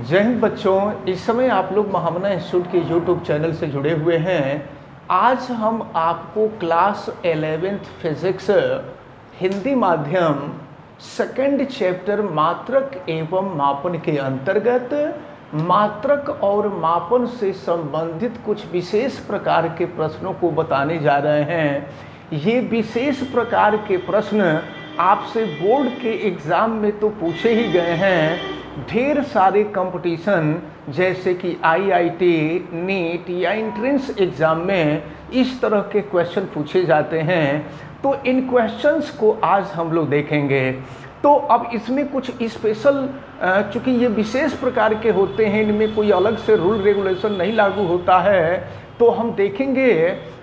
जय हिंद बच्चों, इस समय आप लोग महामना इंस्टीट्यूट के यूट्यूब चैनल से जुड़े हुए हैं। आज हम आपको क्लास 11th फिजिक्स हिंदी माध्यम सेकंड चैप्टर मात्रक एवं मापन के अंतर्गत मात्रक और मापन से संबंधित कुछ विशेष प्रकार के प्रश्नों को बताने जा रहे हैं। ये विशेष प्रकार के प्रश्न आपसे बोर्ड के एग्ज़ाम में तो पूछे ही गए हैं। ढेर सारे कंपटीशन जैसे कि आईआईटी, नीट या एंट्रेंस एग्ज़ाम में इस तरह के क्वेश्चन पूछे जाते हैं। तो इन क्वेश्चंस को आज हम लोग देखेंगे। तो अब इसमें कुछ स्पेशल, चूँकि ये विशेष प्रकार के होते हैं, इनमें कोई अलग से रूल रेगुलेशन नहीं लागू होता है, तो हम देखेंगे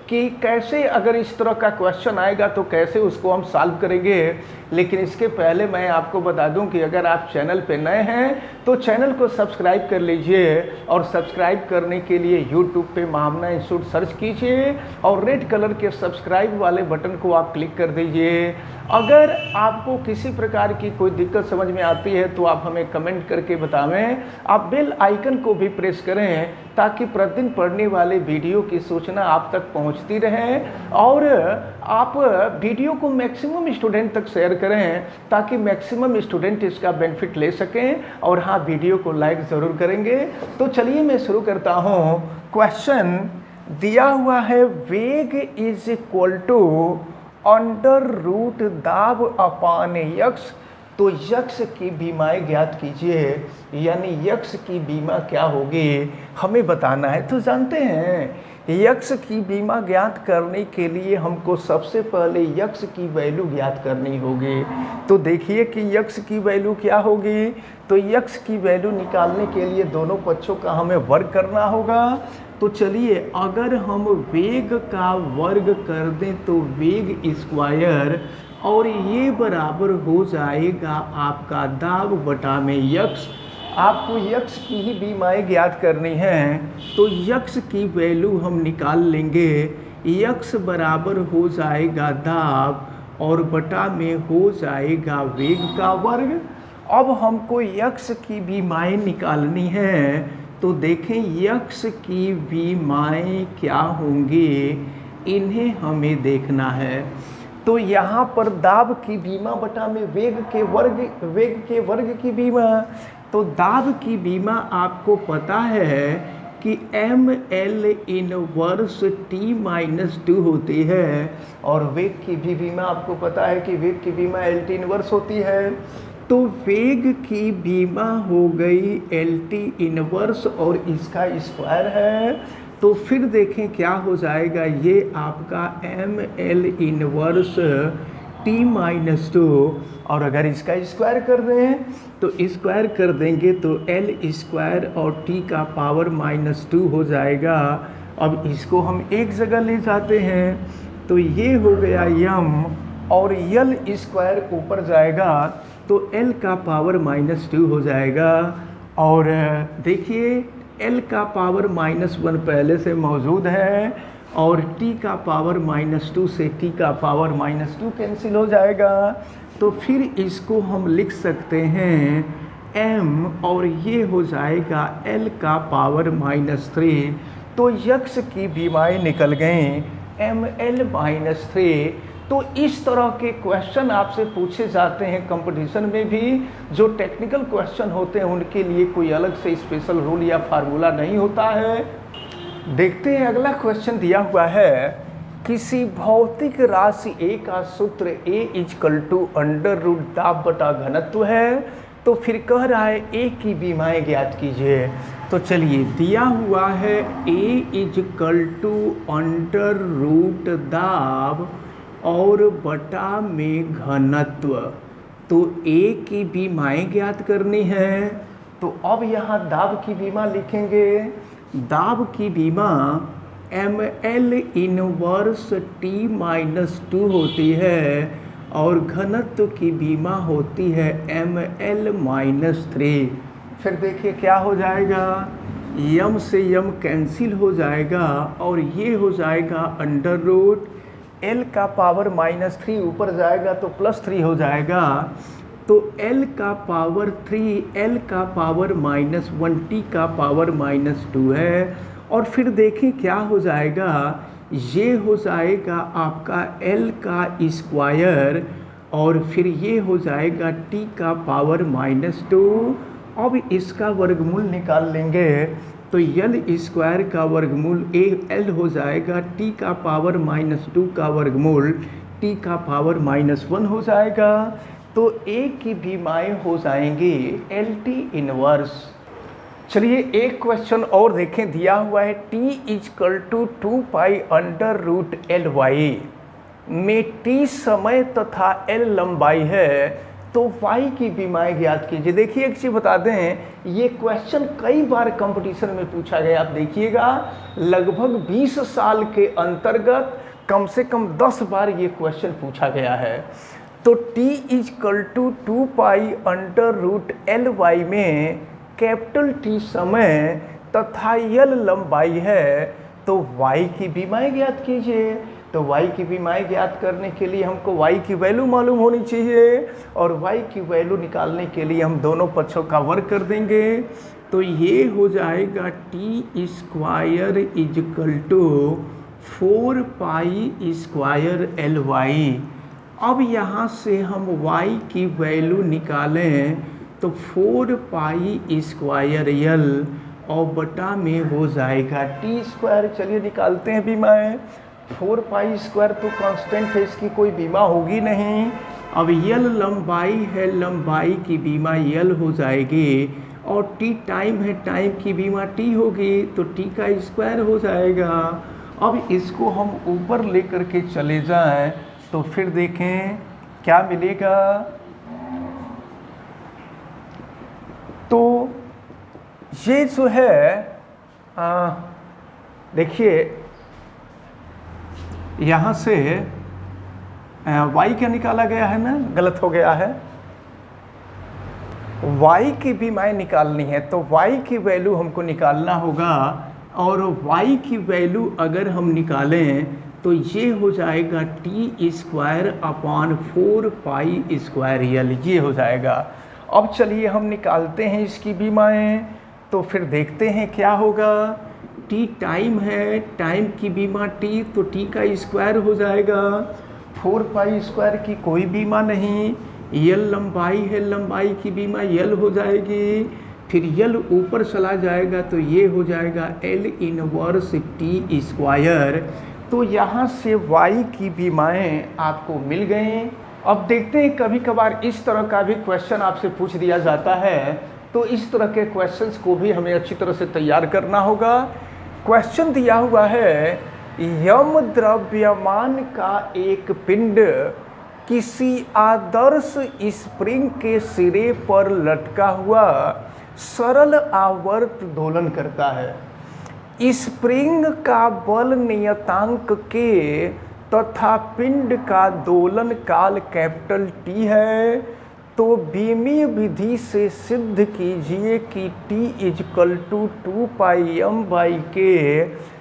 कि कैसे अगर इस तरह का क्वेश्चन आएगा तो कैसे उसको हम सॉल्व करेंगे। लेकिन इसके पहले मैं आपको बता दूं कि अगर आप चैनल पे नए हैं तो चैनल को सब्सक्राइब कर लीजिए, और सब्सक्राइब करने के लिए यूट्यूब पे महामना इंस्टीट्यूट सर्च कीजिए और रेड कलर के सब्सक्राइब वाले बटन को आप क्लिक कर दीजिए। अगर आपको किसी प्रकार की कोई दिक्कत समझ में आती है तो आप हमें कमेंट करके बतावें। आप बेल आइकन को भी प्रेस करें ताकि प्रतिदिन पढ़ने वाले वीडियो की सूचना आप तक पहुंचती रहे, और आप वीडियो को मैक्सिमम स्टूडेंट तक शेयर करें ताकि मैक्सिमम स्टूडेंट इसका बेनिफिट ले सकें। और हाँ, वीडियो को लाइक ज़रूर करेंगे। तो चलिए मैं शुरू करता हूँ। क्वेश्चन दिया हुआ है, वेग is equal to under root दाब अपान यक्स। तो यक्स की बीमाएं ज्ञात कीजिए, यानी यक्स की बीमा क्या होगी हमें बताना है। तो जानते हैं यक्स की बीमा ज्ञात करने के लिए हमको सबसे पहले यक्स की वैल्यू ज्ञात करनी होगी। तो देखिए कि यक्स की वैल्यू क्या होगी। तो यक्स की वैल्यू निकालने के लिए दोनों पक्षों का हमें वर्ग करना होगा। तो चलिए, अगर हम वेग का वर्ग कर दें तो वेग स्क्वायर, और ये बराबर हो जाएगा आपका दाब बटा में यक्स। आपको यक्स की ही बीमाएं ज्ञात करनी है, तो यक्स की वैल्यू हम निकाल लेंगे। यक्स बराबर हो जाएगा दाब और बटा में हो जाएगा वेग का वर्ग। अब हमको यक्स की बीमाएं निकालनी है, तो देखें यक्स की बीमाएं क्या होंगी, इन्हें हमें देखना है। तो यहाँ पर दाब की बीमा बटा में वेग के वर्ग की बीमा। तो दाब की बीमा आपको पता है कि ml इनवर्स t-2 होती है, और वेग की भी बीमा आपको पता है कि वेग की बीमा LT इनवर्स होती है। तो वेग की बीमा हो गई LT इनवर्स और इसका स्क्वायर है। तो फिर देखें क्या हो जाएगा, ये आपका ml इनवर्स t-2, और अगर इसका स्क्वायर कर दें तो स्क्वायर कर देंगे तो l स्क्वायर और t का पावर -2 हो जाएगा। अब इसको हम एक जगह ले जाते हैं, तो ये हो गया m, और l स्क्वायर ऊपर जाएगा तो l का पावर -2 हो जाएगा। और देखिए l का पावर -1 पहले से मौजूद है, और t का पावर -2 से t का पावर -2 कैंसिल हो जाएगा। तो फिर इसको हम लिख सकते हैं m, और ये हो जाएगा l का पावर -3। तो यक्स की बीमाएं निकल गई ml-3। तो इस तरह के क्वेश्चन आपसे पूछे जाते हैं कंपटीशन में भी। जो टेक्निकल क्वेश्चन होते हैं उनके लिए कोई अलग से स्पेशल रूल या फार्मूला नहीं होता है। देखते हैं अगला क्वेश्चन दिया हुआ है, किसी भौतिक राशि A का सूत्र A = अंडर रूट दाब बटा घनत्व है। तो फिर कह रहा है A की बीमाएं ज्ञात कीजिए। तो चलिए, दिया हुआ है A = अंडर रूट दाब और बटा में घनत्व। तो A की बीमाएं ज्ञात करनी है। तो अब यहाँ दाब की बीमा लिखेंगे। दाब की बीमा ml इनवर्स t-2 होती है, और घनत्व की बीमा होती है ml-3। फिर देखिए क्या हो जाएगा, m से m कैंसिल हो जाएगा, और ये हो जाएगा अंडर रूट l का पावर -3 ऊपर जाएगा तो +3 हो जाएगा। तो l का पावर 3, l का पावर -1, t का पावर -2 है। और फिर देखिए क्या हो जाएगा, ये हो जाएगा आपका l का स्क्वायर और फिर ये हो जाएगा t का पावर -2। अब इसका वर्गमूल निकाल लेंगे तो l स्क्वायर का वर्गमूल l हो जाएगा t का पावर -2 का वर्गमूल t का पावर -1 हो जाएगा। तो a की विमाएँ हो जाएंगी LT इनवर्स। चलिए एक क्वेश्चन और देखें, दिया हुआ है t = 2π√Ly में t समय तथा l लंबाई है, तो y की विमाएँ ज्ञात कीजिए। देखिए एक चीज़ बता दें, ये क्वेश्चन कई बार कंपटीशन में पूछा गया। आप देखिएगा लगभग 20 साल के अंतर्गत कम से कम 10 बार ये क्वेश्चन पूछा गया है। तो t = 2π√Ly में कैपिटल T समय तथा l लंबाई है, तो y की विमाएँ ज्ञात कीजिए। तो y की विमाएँ ज्ञात करने के लिए हमको y की वैल्यू मालूम होनी चाहिए और y की वैल्यू निकालने के लिए हम दोनों पक्षों का वर्ग कर देंगे। तो ये हो जाएगा t² = 4π² अब यहाँ से हम y की वैल्यू निकालें तो 4π² और बटा में हो जाएगा t²। चलिए निकालते हैं विमाएँ। 4π² तो कांस्टेंट है, इसकी कोई विमा होगी नहीं। अब l लंबाई है, लंबाई की विमा l हो जाएगी और t टाइम है, टाइम की विमा t होगी, तो t का स्क्वायर हो जाएगा। अब इसको हम ऊपर लेकर के चले जाएं तो फिर देखें क्या मिलेगा। तो ये जो है देखिए यहाँ से y क्या निकाला गया है ना, गलत हो गया है। y की विमाएँ निकालनी है तो y की वैल्यू हमको निकालना होगा और y की वैल्यू अगर हम निकालें तो ये हो जाएगा t²/4π²l, ये हो जाएगा। अब चलिए हम निकालते हैं इसकी विमाएँ, तो फिर देखते हैं क्या होगा। t टाइम है, टाइम की विमा t, तो t का स्क्वायर हो जाएगा। 4π² की कोई बीमा नहीं। l लंबाई है, लंबाई की बीमा l हो जाएगी। फिर l ऊपर चला जाएगा तो ये हो जाएगा l इनवर्स t²। तो यहाँ से y की बीमाएँ आपको मिल गई। अब देखते हैं कभी कभार इस तरह का भी क्वेश्चन आपसे पूछ दिया जाता है, तो इस तरह के क्वेश्चंस को भी हमें अच्छी तरह से तैयार करना होगा। क्वेश्चन दिया हुआ है, यम द्रव्यमान का एक पिंड किसी आदर्श स्प्रिंग के सिरे पर लटका हुआ सरल आवर्त दोलन करता है। स्प्रिंग का बल नियतांक के तथा पिंड का दोलन काल कैपिटल T है। तो बीमीय विधि से सिद्ध कीजिए कि T = 2πm/k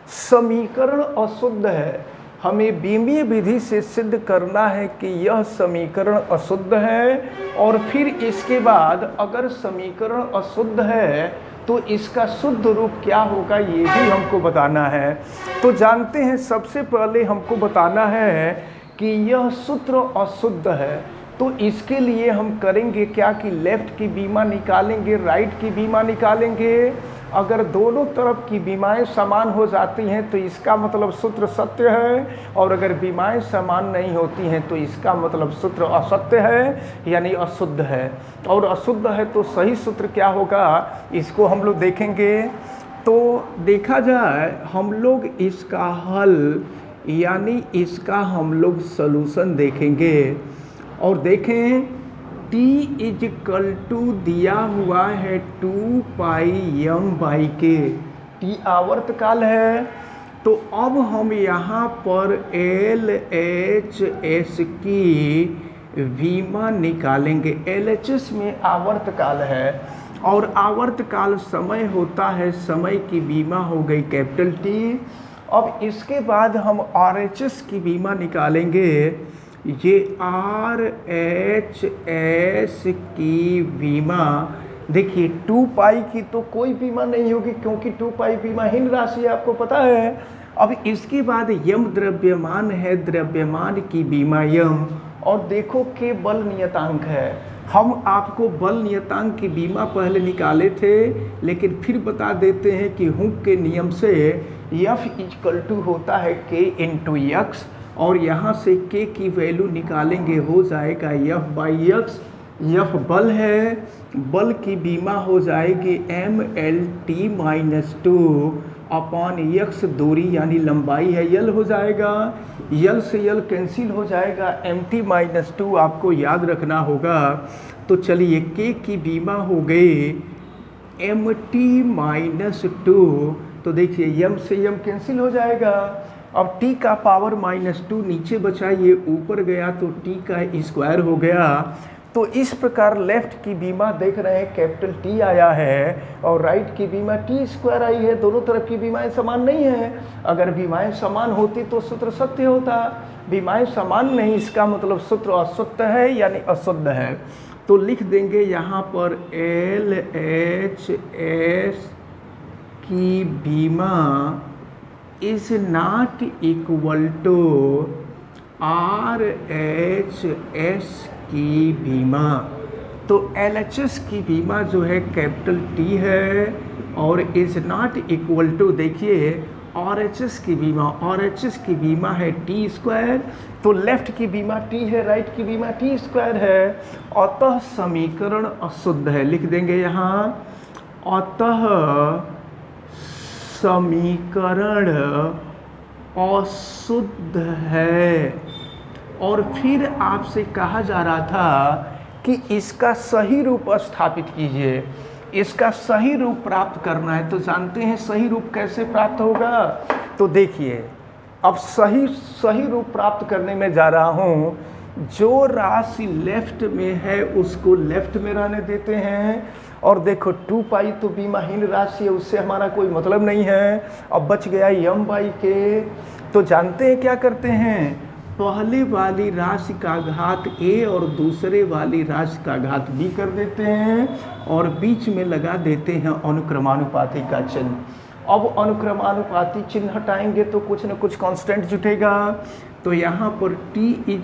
समीकरण अशुद्ध है। हमें बीमीय विधि से सिद्ध करना है कि यह समीकरण अशुद्ध है, और फिर इसके बाद अगर समीकरण अशुद्ध है तो इसका शुद्ध रूप क्या होगा ये भी हमको बताना है। तो जानते हैं सबसे पहले हमको बताना है कि यह सूत्र अशुद्ध है। तो इसके लिए हम करेंगे क्या कि लेफ़्ट की बीमा निकालेंगे, राइट की बीमा निकालेंगे। अगर दोनों तरफ की बीमाएं समान हो जाती हैं तो इसका मतलब सूत्र सत्य है, और अगर बीमाएं समान नहीं होती हैं तो इसका मतलब सूत्र असत्य है, यानी अशुद्ध है। और अशुद्ध है तो सही सूत्र क्या होगा इसको हम लोग देखेंगे। तो देखा जाए हम लोग इसका हल यानी इसका हम लोग सलूशन देखेंगे। और देखें t = दिया हुआ है 2πm/k, t आवर्त काल है। तो अब हम यहाँ पर LHS की विमा निकालेंगे। LHS में आवर्त काल है और आवर्त काल समय होता है, समय की बीमा हो गई कैपिटल T। अब इसके बाद हम RHS की बीमा निकालेंगे। ये RHS की बीमा, देखिए 2 पाई की तो कोई बीमा नहीं होगी क्योंकि 2 पाई बीमाहीन राशि है, आपको पता है। अब इसके बाद यम द्रव्यमान है, द्रव्यमान की बीमा यम, और देखो के बल नियतांक है। हम आपको बल नियतांक की बीमा पहले निकाले थे, लेकिन फिर बता देते हैं कि हुक के नियम से F = होता है K × X, और यहाँ से K की वैल्यू निकालेंगे, हो जाएगा F/X। F बल है, बल की बीमा हो जाएगी mLT-2/X, दूरी यानी लंबाई है, L हो जाएगा, L से L कैंसिल हो जाएगा, MT-2 आपको याद रखना होगा। तो चलिए K की बीमा हो गई MT-2, तो देखिए m से m कैंसिल हो जाएगा। अब t का पावर -2 नीचे बचा, ये ऊपर गया तो t का स्क्वायर हो गया। तो इस प्रकार लेफ्ट की बीमा देख रहे हैं कैपिटल T आया है, और राइट की बीमा T² आई है। दोनों तरफ की बीमाएं समान नहीं है। अगर बीमाएं समान होती तो सूत्र सत्य होता, बीमाएं समान नहीं, इसका मतलब सूत्र असत्य है यानी अशुद्ध है। तो लिख देंगे यहाँ पर LHS की बीमा is not equal to RHS की बीमा। तो LHS की बीमा जो है कैपिटल T है, और इज नॉट इक्वल टू, देखिए RHS की बीमा, RHS की बीमा है T², तो लेफ्ट की बीमा T है, राइट की बीमा T² है, अतः समीकरण अशुद्ध है। लिख देंगे यहाँ, अतः समीकरण अशुद्ध है। और फिर आपसे कहा जा रहा था कि इसका सही रूप स्थापित कीजिए, इसका सही रूप प्राप्त करना है। तो जानते हैं सही रूप कैसे प्राप्त होगा। तो देखिए अब सही रूप प्राप्त करने में जा रहा हूँ। जो राशि लेफ्ट में है उसको लेफ्ट में रहने देते हैं, और देखो 2 पाई तो बीमाहीन राशि है, उससे हमारा कोई मतलब नहीं है। अब बच गया m/k। तो जानते हैं क्या करते हैं, पहले वाली राशि का घात a और दूसरे वाली राशि का घात b कर देते हैं, और बीच में लगा देते हैं अनुक्रमानुपाती का चिन्ह। अब अनुक्रमानुपाती चिन्ह हटाएंगे तो कुछ न कुछ कांस्टेंट जुटेगा। तो यहाँ पर t =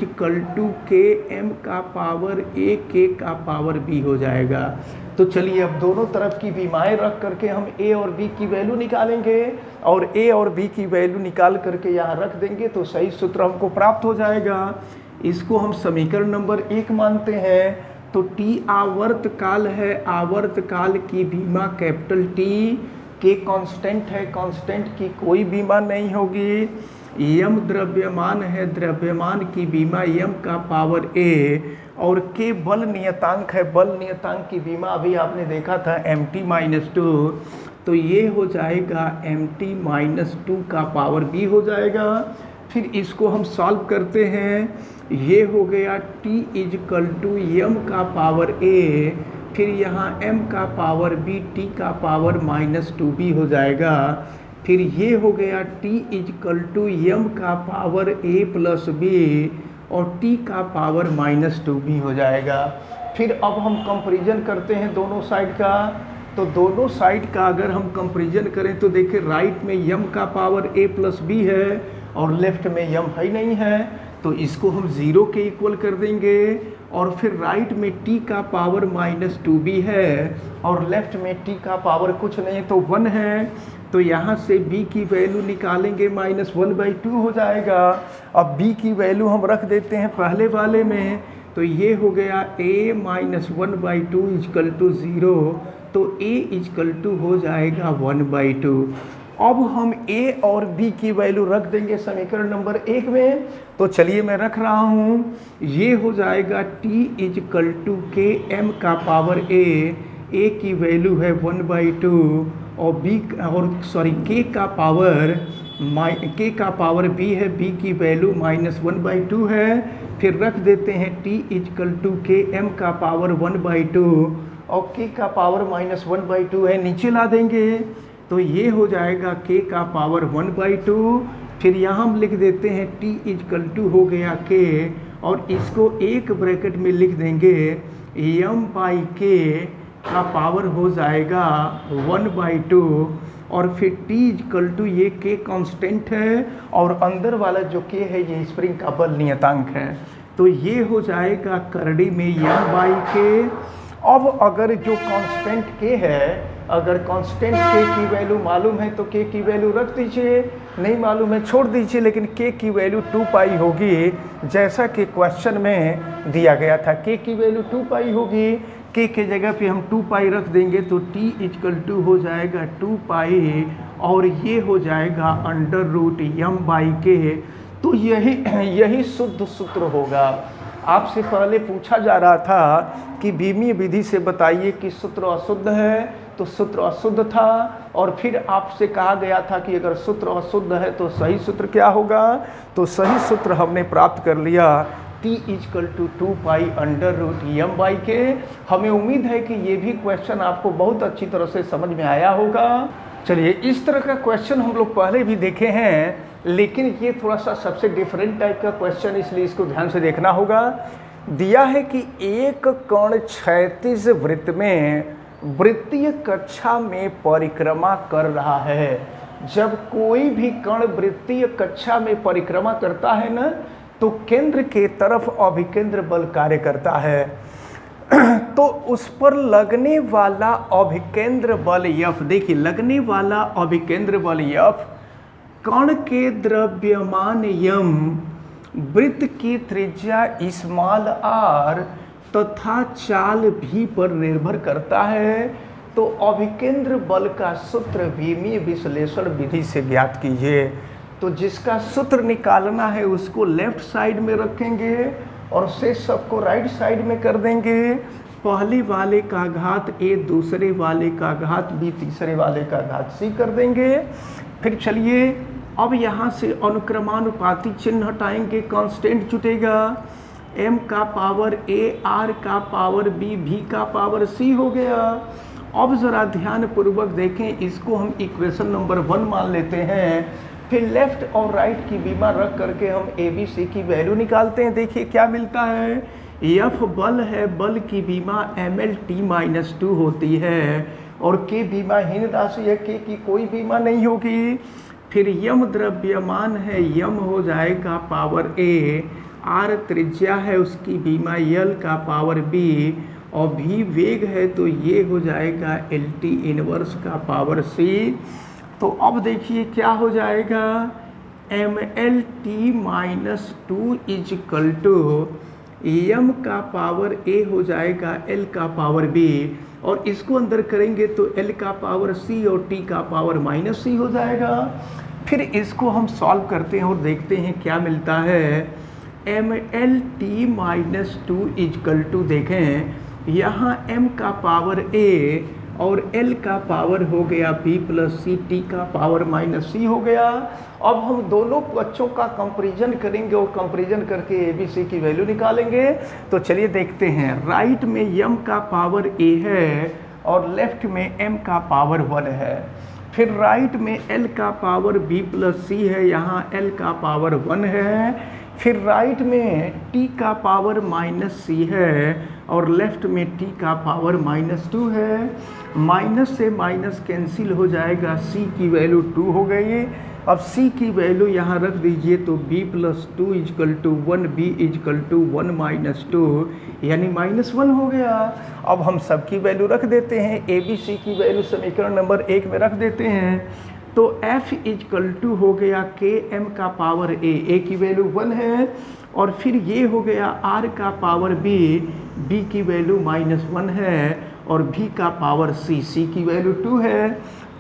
km का पावर a k का पावर b हो जाएगा। तो चलिए अब दोनों तरफ की बीमाएं रख करके हम a और b की वैल्यू निकालेंगे, और a और b की वैल्यू निकाल करके यहाँ रख देंगे तो सही सूत्र हमको प्राप्त हो जाएगा। इसको हम समीकरण नंबर 1 मानते हैं। तो t आवर्त काल है, आवर्त काल की बीमा कैपिटल T, के कांस्टेंट है, कांस्टेंट की कोई बीमा नहीं होगी। यम द्रव्यमान है, द्रव्यमान की बीमा यम का पावर a, और के बल नियतांक है, बल नियतांक की बीमा अभी आपने देखा था MT-2, तो ये हो जाएगा MT-2 का पावर b हो जाएगा। फिर इसको हम सॉल्व करते हैं, ये हो गया t = m का पावर a, फिर यहाँ m का पावर b, t का पावर -2b हो जाएगा। फिर ये हो गया t = m का पावर a + b, और t का पावर -2b हो जाएगा। फिर अब हम कंपैरिजन करते हैं दोनों साइड का। तो दोनों साइड का अगर हम कंपैरिजन करें तो देखिए राइट में m का पावर a + b है, और लेफ्ट में m है ही नहीं है, तो इसको हम 0 के इक्वल कर देंगे। और फिर राइट में t का पावर -2b है, और लेफ्ट में t का पावर कुछ नहीं तो 1 है। तो यहाँ से b की वैल्यू निकालेंगे, -1/2 हो जाएगा। अब b की वैल्यू हम रख देते हैं पहले वाले में, तो ये हो गया a - 1/2 = 0, तो a = हो जाएगा 1/2। अब हम a और b की वैल्यू रख देंगे समीकरण नंबर 1 में। तो चलिए मैं रख रहा हूँ, ये हो जाएगा t = km का पावर a की वैल्यू है 1/2, और k का पावर b है, b की वैल्यू -1/2 है। फिर रख देते हैं t = km का पावर 1/2, और k का पावर -1/2 है, नीचे ला देंगे तो ये हो जाएगा k का पावर 1/2। फिर यहाँ हम लिख देते हैं t = हो गया k, और इसको एक ब्रैकेट में लिख देंगे m बाई के का पावर हो जाएगा 1/2 और फिर t इक्वल टू ये k कांस्टेंट है और अंदर वाला जो k है ये स्प्रिंग का बल नियतांक है। तो ये हो जाएगा करड़ी में m बाई के। अब अगर जो कांस्टेंट k है, अगर कांस्टेंट k की वैल्यू मालूम है तो k की वैल्यू रख दीजिए, नहीं मालूम है छोड़ दीजिए, लेकिन k की वैल्यू 2 पाई होगी जैसा कि क्वेश्चन में दिया गया था। k की वैल्यू 2 पाई होगी, k के जगह पे हम 2 पाई रख देंगे तो t इक्वल टू हो जाएगा 2 पाई और ये हो जाएगा अंडर रूट m बाई के। तो यही शुद्ध सूत्र होगा। आपसे पहले पूछा जा रहा था कि बीमीय विधि से बताइए कि सूत्र अशुद्ध है, तो सूत्र अशुद्ध था और फिर आपसे कहा गया था कि अगर सूत्र अशुद्ध है तो सही सूत्र क्या होगा। तो सही सूत्र हमने प्राप्त कर लिया t equal to 2 pi under root m by k. हमें उम्मीद है कि ये भी क्वेश्चन आपको बहुत अच्छी तरह से समझ में आया होगा। चलिए, इस तरह का क्वेश्चन हम लोग पहले भी देखे हैं, लेकिन ये थोड़ा सा सबसे डिफरेंट टाइप का क्वेश्चन, इसलिए इसको ध्यान से देखना होगा। दिया है कि एक कण क्षैतिज वृत्त में वृत्तीय कक्षा में परिक्रमा कर रहा है। जब कोई भी कण वृत्तीय कक्षा में परिक्रमा करता है ना, तो केंद्र के तरफ अभिकेंद्र बल कार्य करता है। तो उस पर लगने वाला अभिकेंद्र बल F, देखिए लगने वाला अभिकेंद्र बल F कण के द्रव्यमान m, वृत्त की त्रिज्या स्मॉल r तथा चाल v पर निर्भर करता है। तो अभिकेंद्र बल का सूत्र बीमीय विश्लेषण विधि से ज्ञात कीजिए। तो जिसका सूत्र निकालना है उसको लेफ्ट साइड में रखेंगे और शेष सबको राइट साइड में कर देंगे। पहले वाले का घात a, दूसरे वाले का घात b, तीसरे वाले का घात c कर देंगे। फिर चलिए अब यहाँ से अनुक्रमानुपाती चिन्ह हटाएंगे, कांस्टेंट जुटेगा, m का पावर a, r का पावर b, v का पावर c हो गया। अब ज़रा ध्यान पूर्वक देखें, इसको हम इक्वेशन नंबर 1 मान लेते हैं। फिर लेफ्ट और राइट की बीमा रख करके हम ए बी सी की वैल्यू निकालते हैं। देखिए क्या मिलता है, F बल है, बल की बीमा mlt-2 होती है और k बीमाहीन राशि है, k की कोई बीमा नहीं होगी। फिर m द्रव्यमान है, m हो जाएगा पावर a, r त्रिज्या है उसकी बीमा l का पावर b और v वेग है तो ये हो जाएगा lt इनवर्स का पावर c। तो अब देखिए क्या हो जाएगा, mlt-2 इजकल टू m का पावर a हो जाएगा l का पावर b और इसको अंदर करेंगे तो l का पावर c और t का पावर -c हो जाएगा। फिर इसको हम सॉल्व करते हैं और देखते हैं क्या मिलता है। mlt-2 इजकल टू, देखें यहाँ m का पावर a और l का पावर हो गया b प्लस c, t का पावर -c हो गया। अब हम दोनों बच्चों का कंपैरिजन करेंगे और कंपैरिजन करके a b c की वैल्यू निकालेंगे। तो चलिए देखते हैं, राइट में m का पावर a है और लेफ्ट में m का पावर 1 है। फिर राइट में l का पावर b प्लस c है, यहाँ l का पावर 1 है। फिर राइट में t का पावर -c है और लेफ्ट में t का पावर -2 है। माइनस से माइनस कैंसिल हो जाएगा, c की वैल्यू 2 हो गई। अब c की वैल्यू यहाँ रख दीजिए तो b plus 2 equal to 1, b equal to 1 -2 यानी -1 हो गया। अब हम सब की वैल्यू रख देते हैं, a b c की वैल्यू समीकरण नंबर 1 में रख देते हैं। तो f इजकल टू हो गया k m का पावर a की वैल्यू 1 है और फिर ये हो गया r का पावर b की वैल्यू -1 है और v का पावर c की वैल्यू 2 है।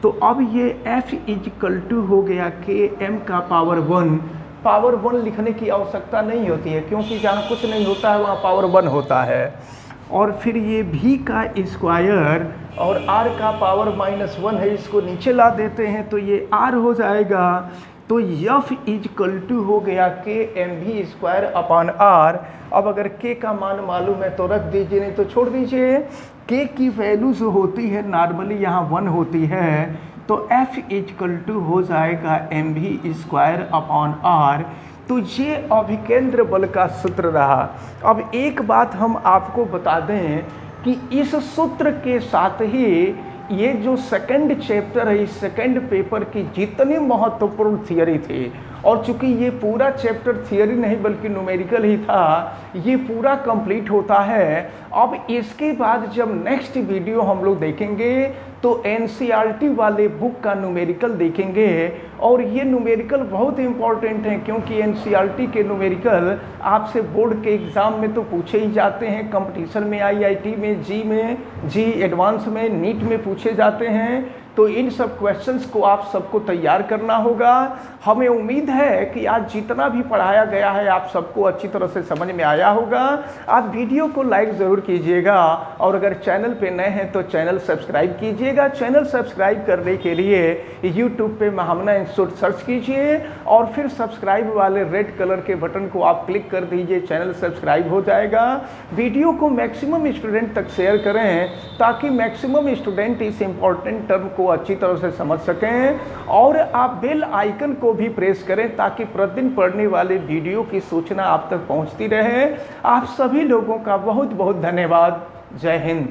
तो अब ये f इजकल टू हो गया k m का पावर 1। पावर 1 लिखने की आवश्यकता नहीं होती है क्योंकि जहाँ कुछ नहीं होता है वहाँ पावर 1 होता है। और फिर ये v का स्क्वायर और r का पावर -1 है, इसको नीचे ला देते हैं तो ये r हो जाएगा। तो f इजकल टू हो गया k mv² अपॉन r। अब अगर k का मान मालूम है तो रख दीजिए, नहीं तो छोड़ दीजिए। k की वैल्यू जो होती है नॉर्मली यहाँ 1 होती है, तो f इजकल टू हो जाएगा mv² अपॉन r। तो ये अभिकेंद्र बल का सूत्र रहा। अब एक बात हम आपको बता दें कि इस सूत्र के साथ ही ये जो सेकंड चैप्टर है, इस सेकंड पेपर की जितनी महत्वपूर्ण थियरी थी, और चूंकि ये पूरा चैप्टर थियरी नहीं बल्कि न्यूमेरिकल ही था, ये पूरा कंप्लीट होता है। अब इसके बाद जब नेक्स्ट वीडियो हम लोग देखेंगे तो एनसीईआरटी वाले बुक का न्यूमेरिकल देखेंगे, और ये न्यूमेरिकल बहुत इंपॉर्टेंट है क्योंकि एनसीईआरटी के न्यूमेरिकल आपसे बोर्ड के एग्ज़ाम में तो पूछे ही जाते हैं, कंपटीशन में, आईआईटी में, जी एडवांस में, नीट में पूछे जाते हैं। तो इन सब क्वेश्चंस को आप सबको तैयार करना होगा। हमें उम्मीद है कि आज जितना भी पढ़ाया गया है आप सबको अच्छी तरह से समझ में आया होगा। आप वीडियो को लाइक ज़रूर कीजिएगा, और अगर चैनल पे नए हैं तो चैनल सब्सक्राइब कीजिएगा। चैनल सब्सक्राइब करने के लिए यूट्यूब पे महामना इंस्टीट्यूट सर्च कीजिए, और फिर सब्सक्राइब वाले रेड कलर के बटन को आप क्लिक कर दीजिए, चैनल सब्सक्राइब हो जाएगा। वीडियो को मैक्सिमम स्टूडेंट तक शेयर करें ताकि मैक्सिमम स्टूडेंट इस इम्पॉर्टेंट टर्म को अच्छी तरह से समझ सकें, और आप बेल आइकन को भी प्रेस करें ताकि प्रतिदिन पढ़ने वाले वीडियो की सूचना आप तक पहुंचती रहे। आप सभी लोगों का बहुत बहुत धन्यवाद। जय हिंद।